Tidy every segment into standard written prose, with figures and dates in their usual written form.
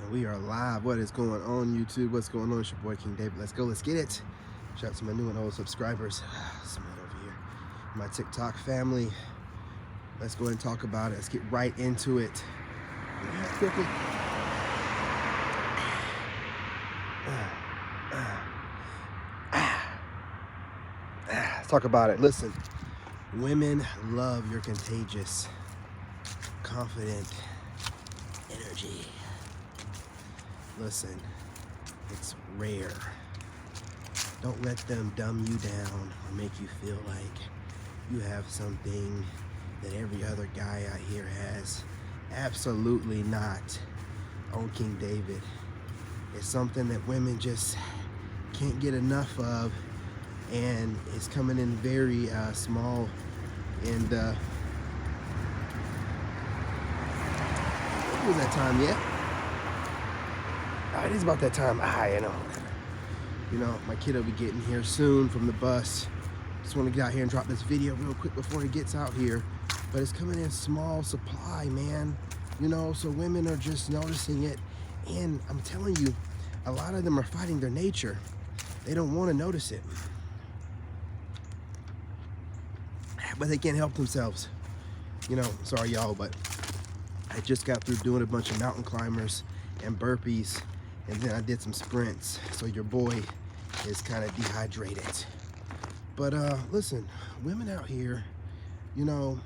And we are live. What is going on, YouTube? What's going on? It's your boy King David. Let's go. Let's get it. Shout out to my new and old subscribers. Smart over here. My TikTok family. Let's go ahead and talk about it. Let's get right into it. Quickly. Let's talk about it. Listen, women love your contagious, confident energy. Listen, it's rare. Don't let them dumb you down or make you feel like you have something that every other guy out here has. Absolutely not. On King David. It's something that women just can't get enough of, and it's coming in very small. And it was that time yet? It is about that time. You know, my kid will be getting here soon from the bus. Just want to get out here and drop this video real quick before he gets out here. But it's coming in small supply, man. You know, so women are just noticing it. And I'm telling you, a lot of them are fighting their nature. They don't want to notice it. But they can't help themselves. You know, sorry y'all, but I just got through doing a bunch of mountain climbers and burpees, and then I did some sprints. So your boy is kind of dehydrated. But listen, women out here, you know,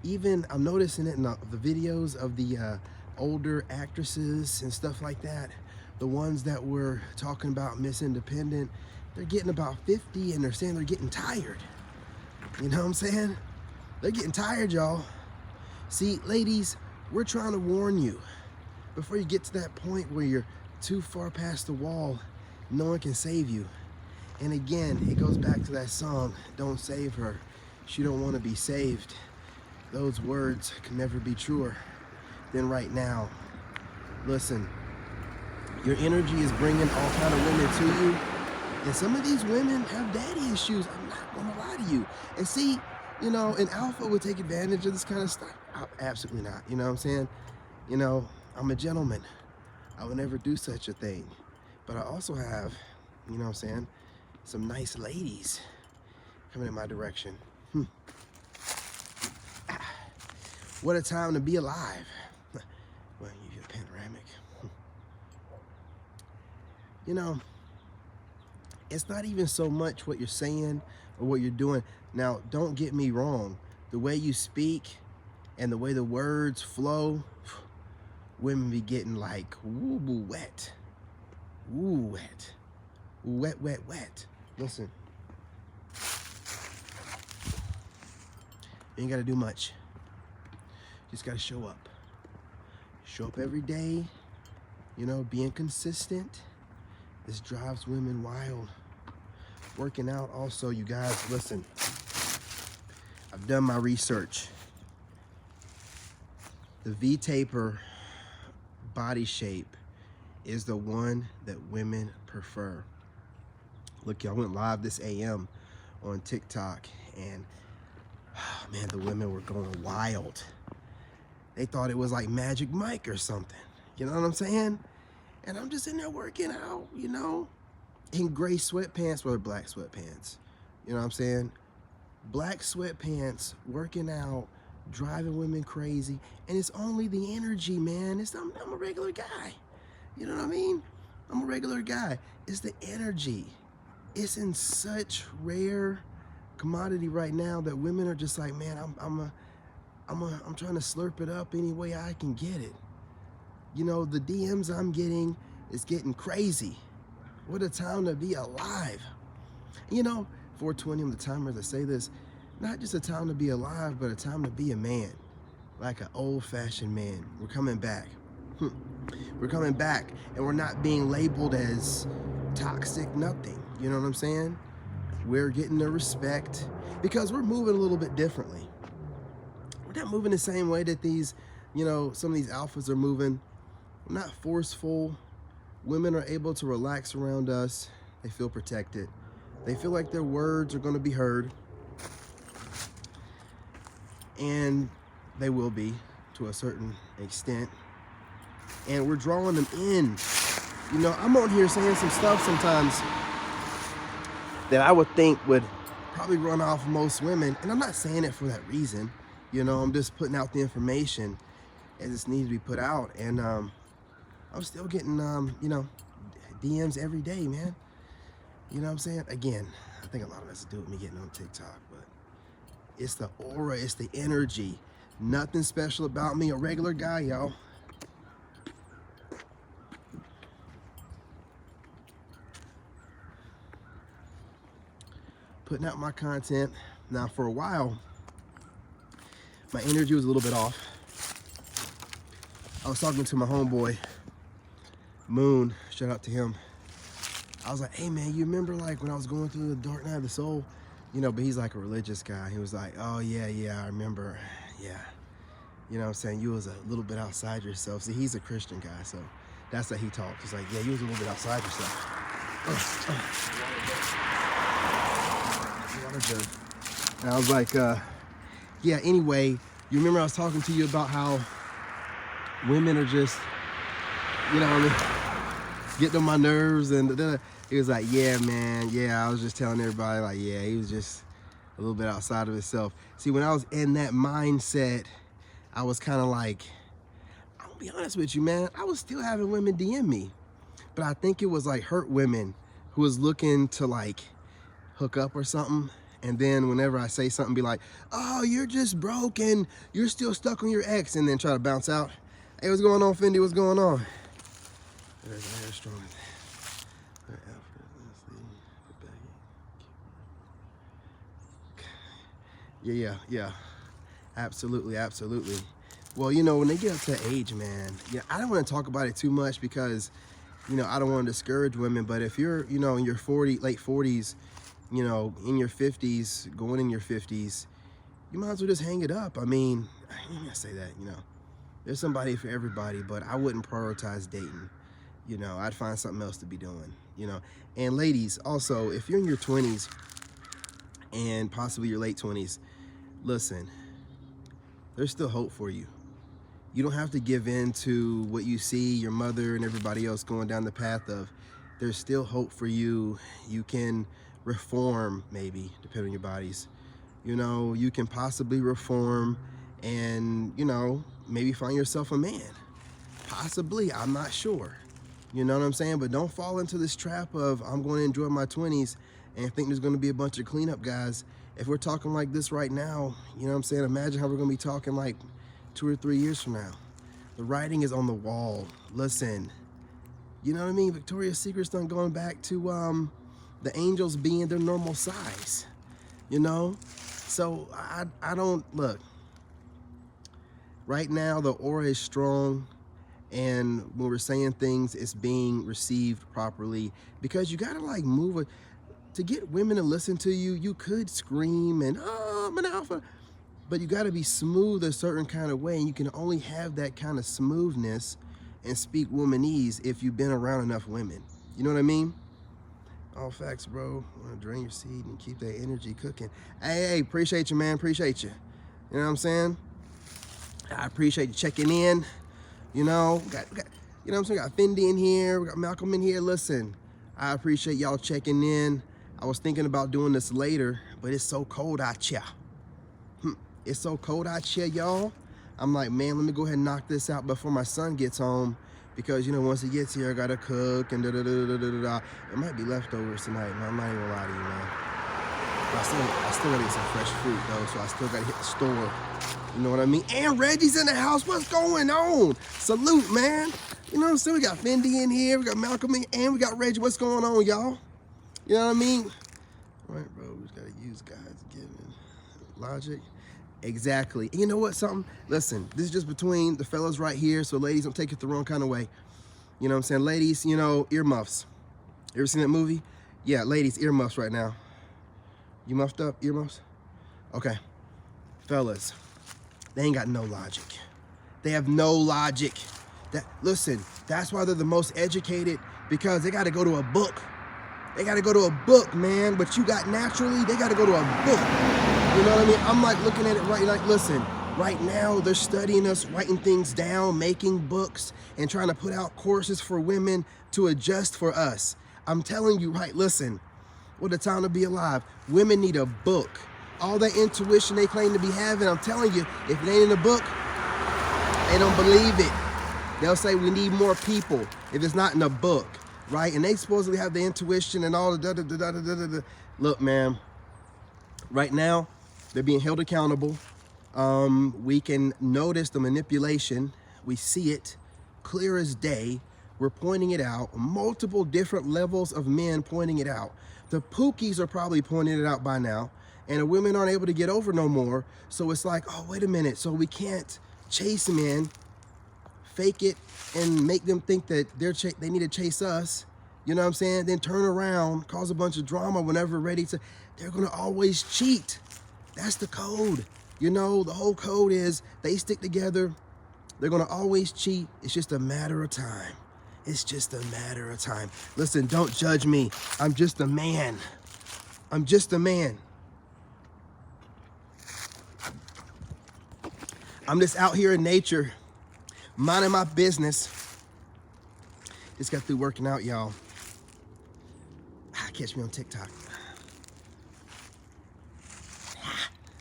even I'm noticing it in the videos of the older actresses and stuff like that, the ones that were talking about Miss Independent, they're getting about 50 and they're saying they're getting tired. You know what I'm saying? They're getting tired, y'all. See, ladies, we're trying to warn you before you get to that point where you're too far past the wall, no one can save you. And again, it goes back to that song, Don't Save Her. She don't want to be saved. Those words can never be truer than right now. Listen, your energy is bringing all kind of women to you. And some of these women have daddy issues. I'm not going to lie to you. And see, you know, an alpha would take advantage of this kind of stuff. Absolutely not. You know what I'm saying? You know, I'm a gentleman. I would never do such a thing. But I also have, you know what I'm saying, some nice ladies coming in my direction. What a time to be alive. Well, you're panoramic. You know, it's not even so much what you're saying or what you're doing. Now, don't get me wrong. The way you speak and the way the words flow, women be getting like, ooh, wet. Ooh, wet. Wet, wet, wet. Listen. You ain't got to do much. Just got to show up. Show up every day. You know, being consistent. This drives women wild. Working out also, you guys, listen. I've done my research. The V-taper body shape is the one that women prefer. Look, y'all, went live this AM on TikTok, and oh, man, the women were going wild. They thought it was like Magic Mike or something. You know what I'm saying? And I'm just in there working out, you know, in gray sweatpants or black sweatpants. You know what I'm saying? Black sweatpants, working out, driving women crazy. And it's only the energy, man. I'm a regular guy. You know what I mean? I'm a regular guy. It's the energy. It's in such rare commodity right now that women are just like, man, I'm trying to slurp it up any way I can get it. You know, the DMs I'm getting is getting crazy. What a time to be alive. You know, 420 on the timer to say this, not just a time to be alive, but a time to be a man, like an old-fashioned man. We're coming back. We're coming back, and we're not being labeled as toxic nothing. You know what I'm saying? We're getting the respect because we're moving a little bit differently. We're not moving the same way that these, you know, some of these alphas are moving. We're not forceful. Women are able to relax around us. They feel protected. They feel like their words are going to be heard. And they will be to a certain extent. and we're drawing them in. You know, I'm on here saying some stuff sometimes that I would think would probably run off most women, and I'm not saying it for that reason. You know, I'm just putting out the information as it needs to be put out, and I'm still getting you know, DMs every day, man. You know what I'm saying? Again, I think a lot of it has to do with me getting on TikTok, but it's the aura, it's the energy. Nothing special about me, a regular guy, y'all. Putting out my content. Now, for a while, my energy was a little bit off. I was talking to my homeboy, Moon, shout out to him. I was like, hey man, you remember like when I was going through the dark night of the soul? You know, but he's like a religious guy. He was like, oh yeah, I remember, yeah. You know what I'm saying? You was a little bit outside yourself. See, he's a Christian guy, so that's how he talks. He's like, yeah, you was a little bit outside yourself. And I was like, yeah, anyway, you remember I was talking to you about how women are just, you know what I mean, getting on my nerves, and he was like, yeah, man, yeah, I was just telling everybody, like, yeah, he was just a little bit outside of himself. See, when I was in that mindset, I was kind of like, I'm gonna be honest with you, man, I was still having women DM me, but I think it was like hurt women who was looking to like hook up or something. And then whenever I say something, be like, oh, you're just broke and you're still stuck on your ex, and then try to bounce out. Hey, what's going on, Fendi? What's going on? There's strong. Yeah. Absolutely. Well, you know, when they get up to age, man, yeah, I don't want to talk about it too much because, you know, I don't want to discourage women. But if you're, you know, in your late 40s, you know, in your 50s, going in your 50s, you might as well just hang it up. I mean, I ain't gonna say that, you know, there's somebody for everybody, but I wouldn't prioritize dating. You know, I'd find something else to be doing, you know. And ladies, also, if you're in your 20s and possibly your late 20s, listen, there's still hope for you. You don't have to give in to what you see your mother and everybody else going down the path of. There's still hope for you. You can reform, maybe, depending on your bodies. You know, you can possibly reform and, you know, maybe find yourself a man. Possibly, I'm not sure. You know what I'm saying? But don't fall into this trap of I'm going to enjoy my 20s and think there's going to be a bunch of cleanup guys. If we're talking like this right now, you know what I'm saying? Imagine how we're going to be talking like 2 or 3 years from now. The writing is on the wall. Listen, you know what I mean? Victoria's Secret's done going back to the angels being their normal size, you know? So I don't, look, right now the aura is strong, and when we're saying things, it's being received properly, because you gotta like move it. To get women to listen to you, you could scream and, oh, I'm an alpha, but you gotta be smooth a certain kind of way, and you can only have that kind of smoothness and speak womanese if you've been around enough women. You know what I mean? All facts, bro. Want to drain your seed and keep that energy cooking. Hey, appreciate you, man. Appreciate you. You know what I'm saying? I appreciate you checking in. You know, we got you know what I'm saying? We got Fendi in here. We got Malcolm in here. Listen, I appreciate y'all checking in. I was thinking about doing this later, but it's so cold out here. It's so cold out here, y'all. I'm like, man, let me go ahead and knock this out before my son gets home. Because, you know, once he gets here, I gotta cook and da-da-da-da-da-da. It might be leftovers tonight, man. I'm not even gonna lie to you, man. But I still gotta get some fresh fruit, though, so I still gotta hit the store. You know what I mean? And Reggie's in the house. What's going on? Salute, man. You know what I'm saying? We got Fendi in here. We got Malcolm in, and we got Reggie. What's going on, y'all? You know what I mean? All right, bro. We just gotta use God's given logic. Exactly. And you know what, something? Listen, this is just between the fellas right here, so ladies, don't take it the wrong kind of way. You know what I'm saying? Ladies, you know, earmuffs. You ever seen that movie? Yeah, ladies, earmuffs right now. You muffed up, earmuffs? Okay. Fellas, they ain't got no logic. They have no logic. Listen, that's why they're the most educated, because they got to go to a book. They got to go to a book, man. What you got naturally, they got to go to a book. You know what I mean? I'm like looking at it right, like, listen, Right now, they're studying us, writing things down, making books, and trying to put out courses for women to adjust for us. I'm telling you, right, listen, what a time to be alive. Women need a book. All that intuition they claim to be having, I'm telling you, if it ain't in the book, they don't believe it. They'll say we need more people if it's not in a book, right? And they supposedly have the intuition and all the da-da-da-da-da-da-da. Look, man, right now, they're being held accountable. We can notice the manipulation. We see it clear as day. We're pointing it out. Multiple different levels of men pointing it out. The Pookies are probably pointing it out by now, and the women aren't able to get over no more. So it's like, oh, wait a minute. So we can't chase men, fake it, and make them think that they need to chase us. You know what I'm saying? Then turn around, cause a bunch of drama whenever ready to. They're gonna always cheat. That's the code. You know, the whole code is they stick together. They're gonna always cheat. It's just a matter of time. It's just a matter of time. Listen, don't judge me. I'm just a man. I'm just a man. I'm just out here in nature, minding my business. Just got through working out, y'all. Catch me on TikTok.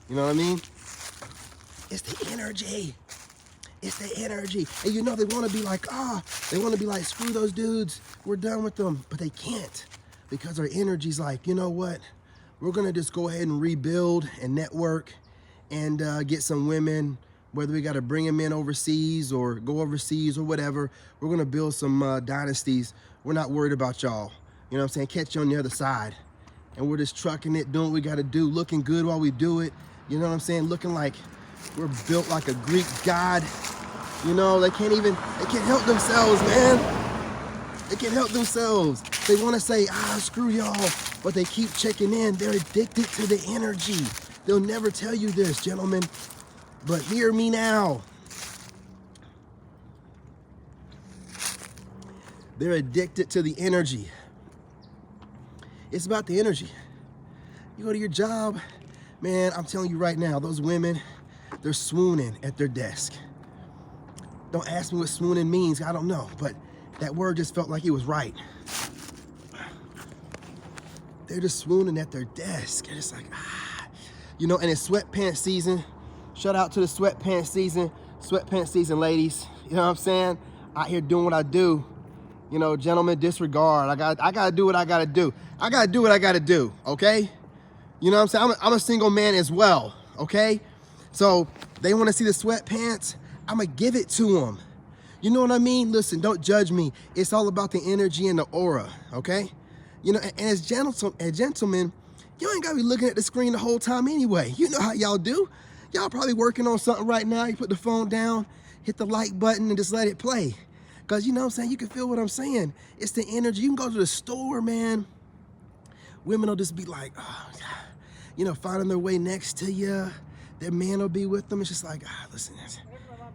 You know what I mean? It's the energy. It's the energy. And you know, they want to be like, they want to be like, screw those dudes. We're done with them. But they can't, because our energy's like, you know what? We're going to just go ahead and rebuild and network and get some women, whether we got to bring them in overseas or go overseas or whatever. We're going to build some dynasties. We're not worried about y'all. You know what I'm saying? Catch you on the other side. And we're just trucking it, doing what we got to do, looking good while we do it. You know what I'm saying? Looking like we're built like a Greek god. You know, they can't help themselves, man. They can't help themselves. They want to say, screw y'all, but they keep checking in. They're addicted to the energy. They'll never tell you this, gentlemen, but hear me now. They're addicted to the energy. It's about the energy. You go to your job, man, I'm telling you right now, those women, they're swooning at their desk. Don't ask me what swooning means, I don't know, but that word just felt like it was right. They're just swooning at their desk. They're just like, You know, and it's sweatpants season. Shout out to the sweatpants season. Sweatpants season, ladies. You know what I'm saying? Out here doing what I do. You know, gentlemen, disregard. I gotta do what I gotta do. I gotta do what I gotta do, okay? You know what I'm saying? I'm a single man as well, okay? So they want to see the sweatpants. I'm gonna give it to them. You know what I mean? Listen, don't judge me. It's all about the energy and the aura, okay? You know, and as gentlemen, you ain't gotta be looking at the screen the whole time anyway. You know how y'all do. Y'all probably working on something right now. You put the phone down, hit the like button, and just let it play. Because, you know what I'm saying? You can feel what I'm saying. It's the energy. You can go to the store, man. Women will just be like, you know, finding their way next to you. Their man will be with them. It's just like, listen,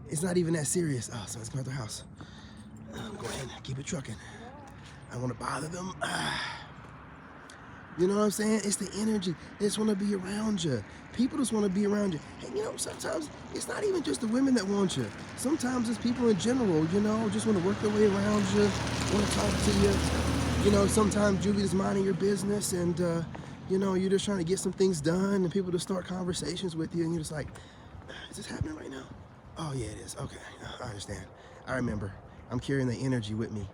it's not even that serious. Someone's coming to the house. Go ahead and keep it trucking. I don't want to bother them. You know what I'm saying? It's the energy. They just want to be around you. People just want to be around you. And, you know, sometimes it's not even just the women that want you. Sometimes it's people in general, you know, just want to work their way around you, want to talk to you. You know, sometimes you'll be just minding your business and, you know, you're just trying to get some things done and people just start conversations with you and you're just like, is this happening right now? Oh, yeah, it is. Okay, I understand. I remember. I'm carrying the energy with me.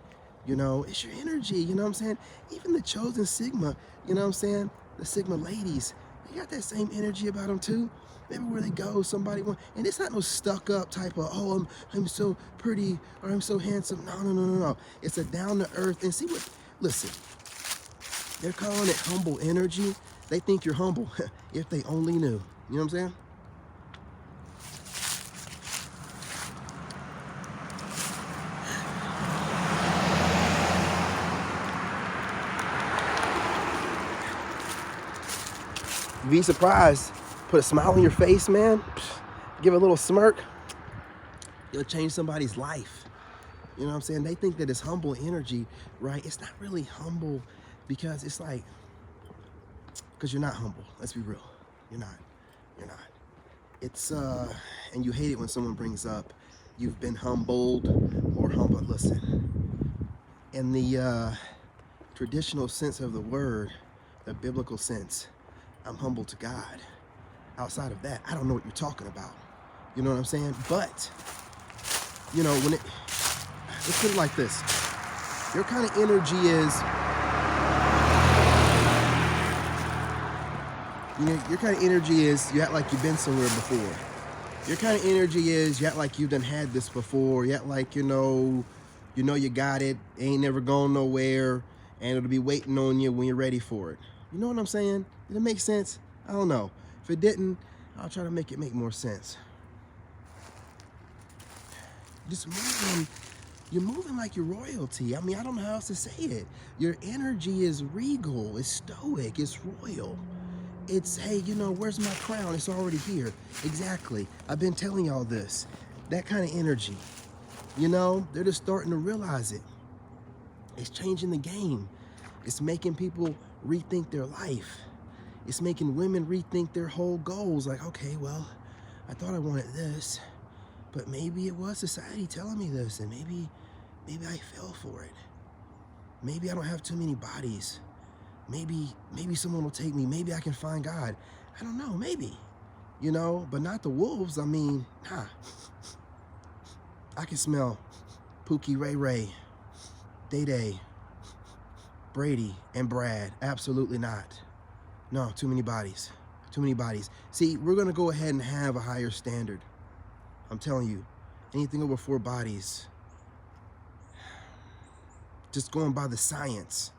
You know, it's your energy, you know what I'm saying? Even the chosen Sigma, you know what I'm saying? The Sigma ladies, they got that same energy about them too. Everywhere they go, somebody wants, and it's not no stuck up type of, I'm so pretty or I'm so handsome. No. It's a down to earth and see what, listen, they're calling it humble energy. They think you're humble if they only knew. You know what I'm saying? Be surprised. Put a smile on your face, man. Give a little smirk. It'll change somebody's life. You know what I'm saying? They think that it's humble energy, right? It's not really humble because it's like, because you're not humble. Let's be real. You're not. It's and you hate it when someone brings up you've been humbled or humbled. Listen, in the traditional sense of the word, the biblical sense, I'm humble to God. Outside of that, I don't know what you're talking about. You know what I'm saying? But you know, when it, let's put it like this, your kind of energy is, you know, your kind of energy is you act like you've been somewhere before. Your kind of energy is you act like you've done had this before. You act like you know you got it, ain't never gone nowhere, and it'll be waiting on you when you're ready for it. You know what I'm saying? Did it make sense? I don't know. If it didn't, I'll try to make it make more sense. Just moving, you're moving like you're royalty. I mean, I don't know how else to say it. Your energy is regal, it's stoic, it's royal. It's, hey, you know, where's my crown? It's already here. Exactly. I've been telling y'all this. That kind of energy. You know, they're just starting to realize it. It's changing the game. It's making people rethink their life. It's making women rethink their whole goals. Like, okay, well, I thought I wanted this, but maybe it was society telling me this, and maybe I fell for it. Maybe I don't have too many bodies. Maybe someone will take me. Maybe I can find God. I don't know, maybe. You know, but not the wolves. I mean, nah. I can smell Pookie, Ray Ray, Day Day, Brady, and Brad. Absolutely not. No, too many bodies. Too many bodies. See, we're going to go ahead and have a higher standard. I'm telling you, anything over 4 bodies, just going by the science,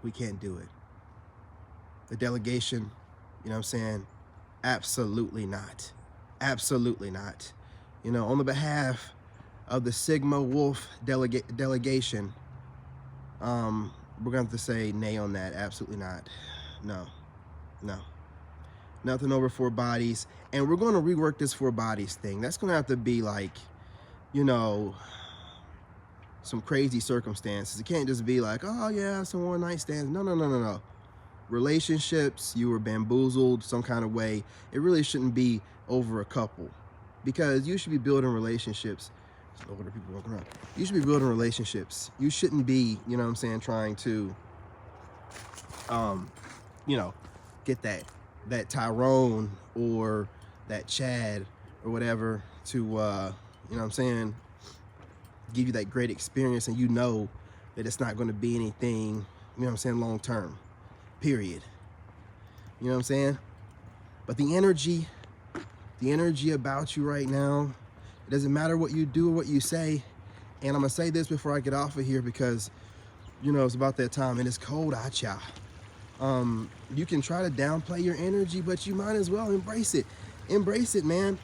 we can't do it. The delegation, you know what I'm saying? Absolutely not. Absolutely not. You know, on the behalf of the Sigma Wolf delegation, we're going to have to say nay on that. Absolutely not. No. Nothing over 4 bodies. And we're going to rework this 4 bodies thing. That's going to have to be like, you know, some crazy circumstances. It can't just be like, oh yeah, some one night stands. No. Relationships, you were bamboozled some kind of way. It really shouldn't be over a couple, because you should be building relationships. Older people walking around. You should be building relationships. You shouldn't be, you know what I'm saying, trying to, you know, get that Tyrone or that Chad or whatever to, you know what I'm saying, give you that great experience, and you know that it's not going to be anything, you know what I'm saying, long term, period. You know what I'm saying? But the energy about you right now, it doesn't matter what you do or what you say. And I'm going to say this before I get off of here, because, you know, it's about that time and it's cold out, y'all. You can try to downplay your energy, but you might as well embrace it. Embrace it, man.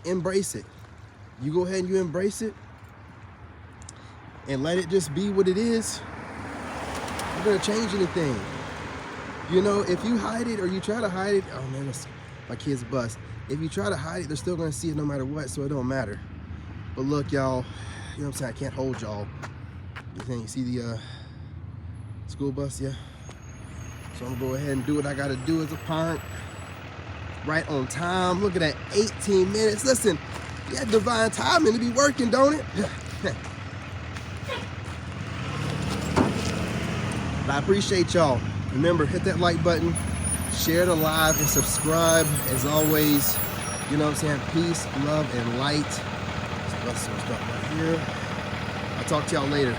Embrace it. You go ahead and you embrace it and let it just be what it is. You're going to change anything. You know, if you hide it or you try to hide it, oh man, my kid's bust. If you try to hide it, they're still going to see it no matter what, so it don't matter. But look, y'all, you know what I'm saying? I can't hold y'all. You see the school bus? Yeah. So I'm going to go ahead and do what I got to do as a parent. Right on time. Look at that, 18 minutes. Listen, you had divine timing to be working, don't it? But I appreciate y'all. Remember, hit that like button, share the live, and subscribe. As always, you know what I'm saying? Peace, love, and light. Let's start right here. I'll talk to y'all later.